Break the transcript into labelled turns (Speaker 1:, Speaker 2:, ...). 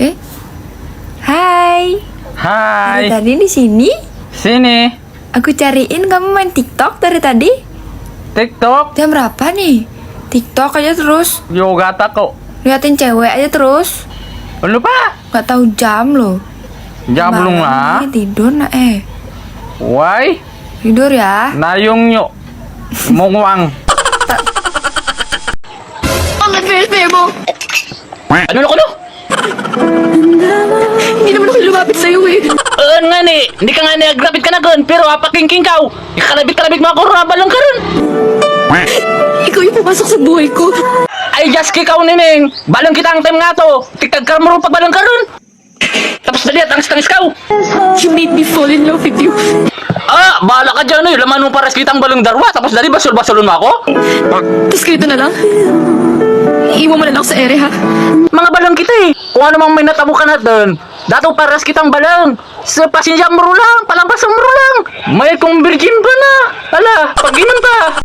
Speaker 1: Eh? Hai.
Speaker 2: Hai.
Speaker 1: Dari tadi di sini?
Speaker 2: Sini.
Speaker 1: Aku cariin kamu main TikTok dari tadi.
Speaker 2: TikTok.
Speaker 1: Jam berapa nih? TikTok aja terus.
Speaker 2: Yoga tako.
Speaker 1: Liatin cewek aja terus.
Speaker 2: Lupa.
Speaker 1: Gak tahu jam loh.
Speaker 2: Jam belum lah.
Speaker 1: Malam ini tidur nak
Speaker 2: Why?
Speaker 1: Tidur ya.
Speaker 2: Nayong nyo. Mungwang.
Speaker 1: Ang fail mo.
Speaker 2: Ano na ko no?
Speaker 1: Hindi naman ako lumapit sa'yo eh.
Speaker 2: Nga ni. Hindi ka nga nag-grabit ka na gun. Pero apakingking ka. Ikalabit-kalabit mga kurabalang ka rin.
Speaker 1: Ikaw yung pumasok sa buhay ko.
Speaker 2: Ay, just kick out nining. Balong kita ang time nga to. Tiktag ka mo pagbalong ka rin. Tapos dali at tangis-tangis ka.
Speaker 1: You made me fall in love with you.
Speaker 2: Bahala ka dyan eh. Laman mo pares kitang balong darwa. Tapos dali basul-basulun mo ako.
Speaker 1: Tapos ganito na lang. Iiwan mo na lang ako sa ere ha.
Speaker 2: Mga balong kita eh. Kung ano mang may natamo ka na doon. Dato pares kitang balong. Sa pasensya mo lang. Palampas mo lang. May kong virgin pa na. Ala, pag inom pa.